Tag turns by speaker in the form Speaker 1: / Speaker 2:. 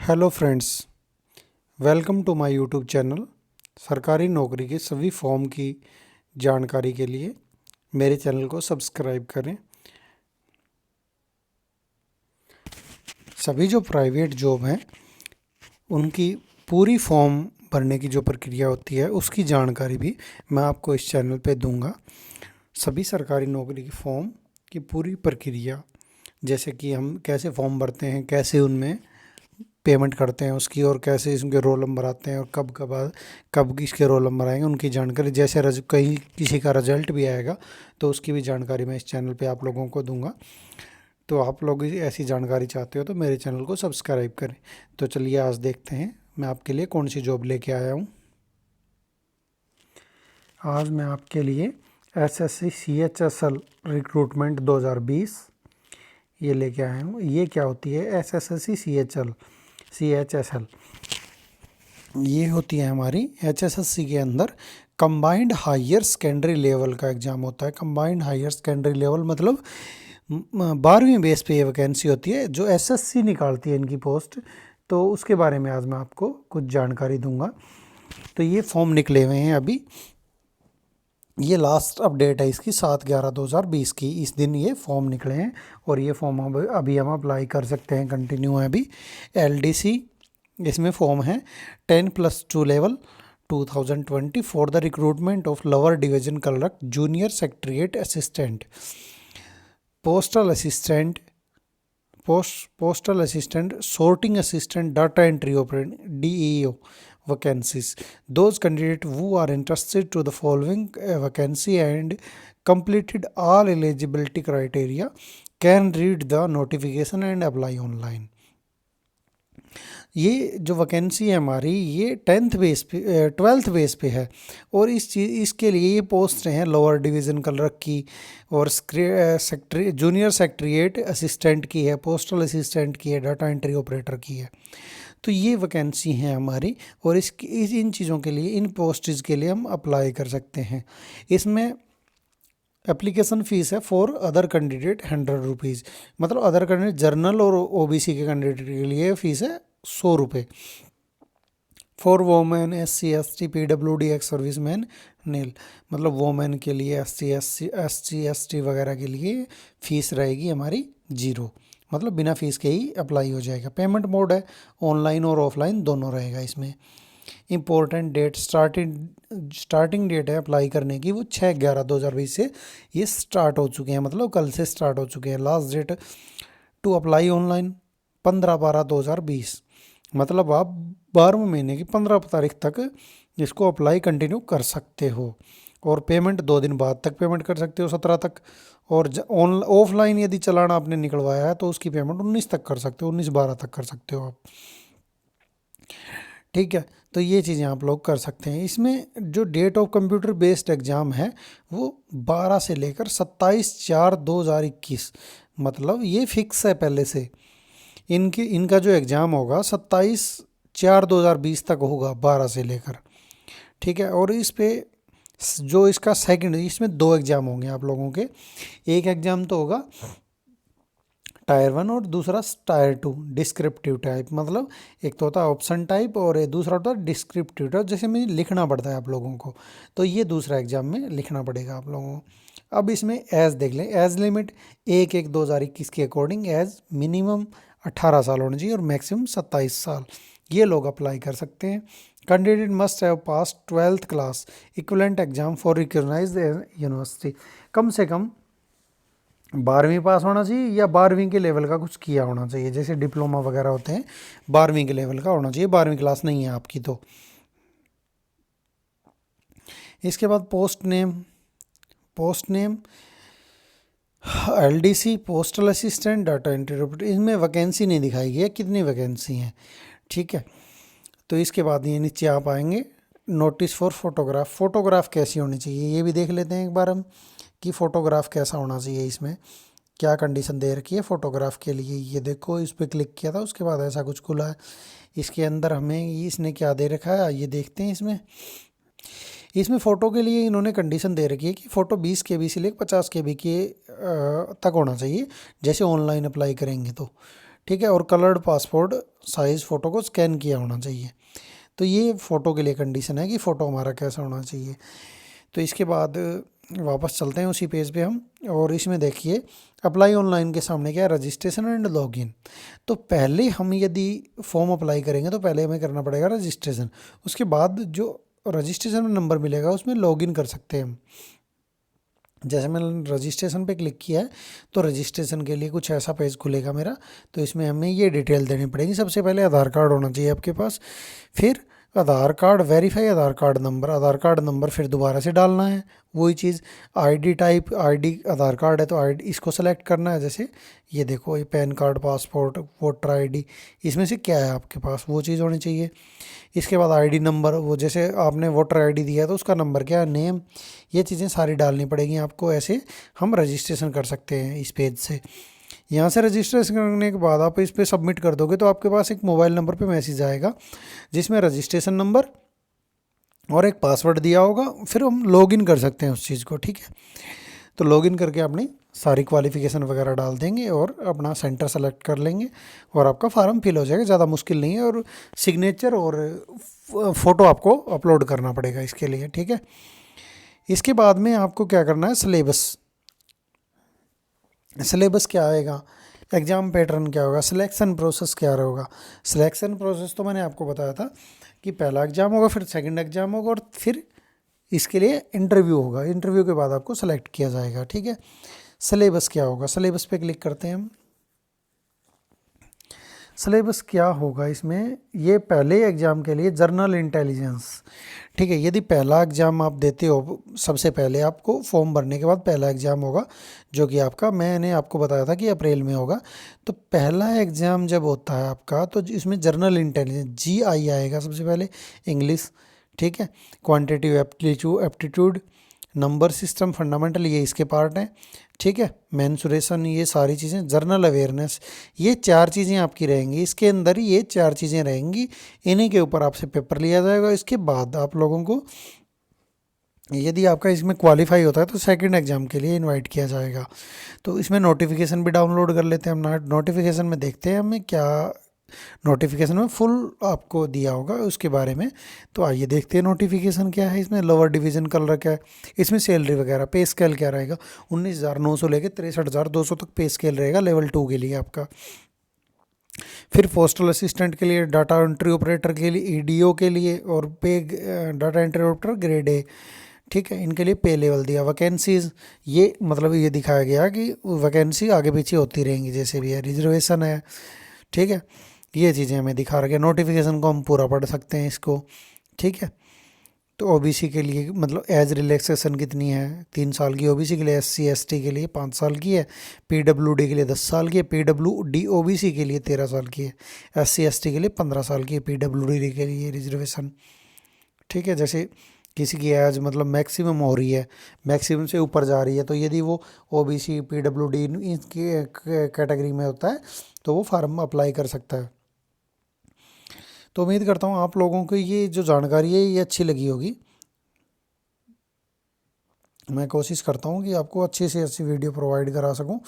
Speaker 1: Hello friends, welcome to my YouTube channel. सरकारी नौकरी के सभी फॉर्म की जानकारी के लिए मेरे चैनल को सब्सक्राइब करें। सभी जो प्राइवेट जॉब हैं उनकी पूरी फॉर्म भरने की जो प्रक्रिया होती है उसकी जानकारी भी मैं आपको इस चैनल पे दूंगा। सभी सरकारी नौकरी की फॉर्म की पूरी प्रक्रिया, जैसे कि हम कैसे फॉर्म भरते हैं, कैसे उनमें पेमेंट करते हैं उसकी, और कैसे इसके रोल नंबर आते हैं और कब इसके रोल नंबर आएंगे, उनकी जानकारी। जैसे कहीं किसी का रिजल्ट भी आएगा तो उसकी भी जानकारी मैं इस चैनल पे आप लोगों को दूंगा। तो आप लोग ऐसी जानकारी चाहते हो तो मेरे चैनल को सब्सक्राइब करें। तो चलिए आज देखते हैं मैं आपके लिए कौन सी जॉब लेके आया हूँ। आज मैं आपके लिए SSC CHSL रिक्रूटमेंट 2020 ये लेके आया हूँ। ये क्या होती है SSC CHSL? ये होती है हमारी HSSC के अंदर कंबाइंड हायर सेकेंडरी लेवल का एग्ज़ाम होता है। कंबाइंड हायर सेकेंडरी लेवल मतलब 12वीं बेस पे ये वैकेंसी होती है जो SSC निकालती है इनकी पोस्ट। तो उसके बारे में आज मैं आपको कुछ जानकारी दूंगा। तो ये फॉर्म निकले हुए हैं अभी, ये लास्ट अपडेट है इसकी 7/11/2020 की। इस दिन ये फॉर्म निकले हैं और ये फॉर्म अभी हम अप्लाई कर सकते हैं, कंटिन्यू है अभी। LDC इसमें फॉर्म है 10+2 level 2020 for the recruitment of lower division clerk, junior secretariat assistant, postal assistant, sorting assistant, data entry operator, DEO vacancies. Those candidates who are interested to the following vacancy and completed all eligibility criteria can read the notification and apply online. ये जो vacancy है हमारी ये 12th base पे है और इसके लिए ये पोस्ट हैं लोअर डिवीज़न क्लर्क की और जूनियर सेक्रेटरीट असिस्टेंट की है, पोस्टल असिस्टेंट की है, डाटा एंट्री ऑपरेटर की है। तो ये वैकेंसी हैं हमारी और इन चीज़ों के लिए, इन पोस्टेज के लिए हम अप्लाई कर सकते हैं। इसमें एप्लीकेशन फ़ीस है फॉर अदर कैंडिडेट 100 रुपीज़, मतलब अदर कैंडिडेट जर्नल और OBC के कैंडिडेट के लिए फ़ीस है 100 रुपये। For women, SC ST PWD ex service man nil, मतलब वोमेन के लिए SC ST वगैरह के लिए फ़ीस रहेगी हमारी 0, मतलब बिना फ़ीस के ही अप्लाई हो जाएगा। पेमेंट मोड है ऑनलाइन और ऑफलाइन दोनों रहेगा इसमें। इम्पोर्टेंट डेट, स्टार्टिंग डेट है अप्लाई करने की वो 6/11/2020 से ये स्टार्ट हो चुके हैं, मतलब कल से स्टार्ट हो चुके हैं। Last date to apply online 15/12/2020, मतलब आप 12वें महीने की 15 तारीख तक इसको अप्लाई कंटिन्यू कर सकते हो और पेमेंट 2 दिन बाद तक पेमेंट कर सकते हो, 17 तक। और ऑफलाइन यदि चालान आपने निकलवाया है तो उसकी पेमेंट 19 तक कर सकते हो, 19/12 तक कर सकते हो आप, ठीक है। तो ये चीज़ें आप लोग कर सकते हैं। इसमें जो date of computer based exam है वो 12 से लेकर 27/4/2021, मतलब ये फिक्स है पहले से। इनका जो एग्ज़ाम होगा 27/4/2020 तक होगा, 12 से लेकर, ठीक है। और इस पे जो इसका सेकंड, इसमें 2 एग्ज़ाम होंगे आप लोगों के। एक एग्ज़ाम तो होगा टायर 1 और दूसरा टायर 2 डिस्क्रिप्टिव टाइप, मतलब एक तो होता है ऑप्शन टाइप और दूसरा होता है डिस्क्रिप्टिव टाइप, जैसे में लिखना पड़ता है आप लोगों को। तो ये दूसरा एग्जाम में लिखना पड़ेगा आप लोगों को। अब इसमें एज देख लें, एज लिमिट 1/1/2021 के अकॉर्डिंग एज मिनिमम 18 साल होना चाहिए और मैक्सिमम 27 साल, ये लोग अप्लाई कर सकते हैं। Candidate must have pass 12th class equivalent exam for recognised university, कम से कम 12वीं पास होना चाहिए या 12वीं के लेवल का कुछ किया होना चाहिए, जैसे डिप्लोमा वगैरह होते हैं 12वीं के लेवल का होना चाहिए। 12वीं क्लास नहीं है आपकी तो। इसके बाद post name LDC, postal assistant, data entry operator, इसमें वैकेंसी नहीं दिखाई गई है कितनी वैकेंसी हैं, ठीक है। तो इसके बाद ये नीचे आप आएंगे नोटिस फॉर फोटोग्राफ कैसी होनी चाहिए ये भी देख लेते हैं एक बार हम, कि फ़ोटोग्राफ कैसा होना चाहिए, इसमें क्या कंडीशन दे रखी है फ़ोटोग्राफ के लिए। ये देखो, इस पर क्लिक किया था उसके बाद ऐसा कुछ खुला है। इसके अंदर हमें इसने क्या दे रखा है ये देखते हैं। इसमें फ़ोटो के लिए इन्होंने कंडीशन दे रखी है कि फ़ोटो 20 KB से लेकर 50 KB के तक होना चाहिए, जैसे ऑनलाइन अप्लाई करेंगे तो, ठीक है, और कलर्ड पासपोर्ट साइज़ फ़ोटो को स्कैन किया होना चाहिए। तो ये फ़ोटो के लिए कंडीशन है कि फ़ोटो हमारा कैसा होना चाहिए। तो इसके बाद वापस चलते हैं उसी पेज पे हम, और इसमें देखिए अप्लाई ऑनलाइन के सामने क्या है, रजिस्ट्रेशन एंड लॉगिन। तो पहले हम यदि फॉर्म अप्लाई करेंगे तो पहले हमें करना पड़ेगा रजिस्ट्रेशन, उसके बाद जो रजिस्ट्रेशन में नंबर मिलेगा उसमें लॉगिन कर सकते हैं हम। जैसे मैंने रजिस्ट्रेशन पे क्लिक किया है तो रजिस्ट्रेशन के लिए कुछ ऐसा पेज खुलेगा मेरा। तो इसमें हमें ये डिटेल देनी पड़ेगी। सबसे पहले आधार कार्ड होना चाहिए आपके पास, फिर आधार कार्ड वेरीफाई आधार कार्ड नंबर फिर दोबारा से डालना है वही चीज़। आईडी टाइप, आईडी आधार कार्ड है तो आईडी इसको सेलेक्ट करना है। जैसे ये देखो, ये pan card, passport, voter ID, इसमें से क्या है आपके पास वो चीज़ होनी चाहिए। इसके बाद आईडी नंबर, वो जैसे आपने वोटर आईडी दिया है तो उसका नंबर क्या है, नेम, ये चीज़ें सारी डालनी पड़ेगी आपको। ऐसे हम रजिस्ट्रेशन कर सकते हैं इस पेज से। यहाँ से रजिस्ट्रेशन करने के बाद आप इस पर सबमिट कर दोगे तो आपके पास एक मोबाइल नंबर पे मैसेज आएगा जिसमें रजिस्ट्रेशन नंबर और एक पासवर्ड दिया होगा। फिर हम लॉगिन कर सकते हैं उस चीज़ को, ठीक है। तो लॉगिन करके अपनी सारी क्वालिफ़िकेशन वगैरह डाल देंगे और अपना सेंटर सेलेक्ट कर लेंगे और आपका फार्म फिल हो जाएगा। ज़्यादा मुश्किल नहीं है, और सिग्नेचर और फ़ोटो आपको अपलोड करना पड़ेगा इसके लिए, ठीक है। इसके बाद में आपको क्या करना है, सिलेबस क्या आएगा, एग्ज़ाम पैटर्न क्या होगा, सिलेक्शन प्रोसेस क्या होगा। सिलेक्शन प्रोसेस तो मैंने आपको बताया था कि पहला एग्ज़ाम होगा, फिर सेकंड एग्ज़ाम होगा, और फिर इसके लिए इंटरव्यू होगा। इंटरव्यू के बाद आपको सेलेक्ट किया जाएगा, ठीक है। सिलेबस क्या होगा, सिलेबस पे क्लिक करते हैं हम। सिलेबस क्या होगा इसमें, ये पहले एग्ज़ाम के लिए जर्नल इंटेलिजेंस, ठीक है। यदि पहला एग्ज़ाम आप देते हो, सबसे पहले आपको फॉर्म भरने के बाद पहला एग्ज़ाम होगा जो कि आपका, मैंने आपको बताया था कि अप्रैल में होगा। तो पहला एग्ज़ाम जब होता है आपका तो इसमें जर्नल इंटेलिजेंस GI आएगा सबसे पहले, इंग्लिश, ठीक है। Quantitative aptitude, number system, fundamental, ये इसके पार्ट हैं, ठीक है। मेंसुरेशन, ये सारी चीज़ें, जर्नल अवेयरनेस, ये 4 चीज़ें आपकी रहेंगी। इसके अंदर ही ये 4 चीज़ें रहेंगी, इन्हीं के ऊपर आपसे पेपर लिया जाएगा। इसके बाद आप लोगों को, यदि आपका इसमें क्वालिफाई होता है तो सेकंड एग्ज़ाम के लिए इनवाइट किया जाएगा। तो इसमें नोटिफिकेशन भी डाउनलोड कर लेते हैं हम। नोटिफिकेशन में देखते हैं हमें क्या, नोटिफिकेशन में फुल आपको दिया होगा उसके बारे में। तो आइए देखते हैं नोटिफिकेशन क्या है इसमें। लोअर डिवीज़न कलर क्या है, इसमें सैलरी वगैरह, पे स्केल क्या रहेगा, 19,900 लेके 63,200 तक पे स्केल रहेगा लेवल 2 के लिए आपका। फिर पोस्टल असिस्टेंट के लिए, डाटा एंट्री ऑपरेटर के लिए, EDO के लिए, और पे data entry operator grade A, ठीक है। इनके लिए पे लेवल दिया। वैकेंसीज, ये मतलब ये दिखाया गया कि वैकेंसी आगे पीछे होती रहेंगी जैसे भी है। रिजर्वेशन है, ठीक है। ये चीज़ें हमें दिखा रखे। नोटिफिकेशन को हम पूरा पढ़ सकते हैं इसको, ठीक है। तो OBC के लिए मतलब एज रिलैक्सेशन कितनी है, 3 साल की। OBC के लिए, SC ST के लिए 5 साल की है, PWD के लिए 10 साल की है, PWD OBC के लिए 13 साल की है, SC ST के लिए 15 साल की है, PWD के लिए रिजर्वेशन, ठीक है। जैसे किसी की एज मतलब मैक्सिमम हो रही है, मैक्सिमम से ऊपर जा रही है, तो यदि वो OBC PWD इनकी कैटेगरी में होता है तो वो फार्म अप्लाई कर सकता है। तो उम्मीद करता हूँ आप लोगों को ये जो जानकारी है ये अच्छी लगी होगी। मैं कोशिश करता हूँ कि आपको अच्छी से अच्छी वीडियो प्रोवाइड करा सकूँ।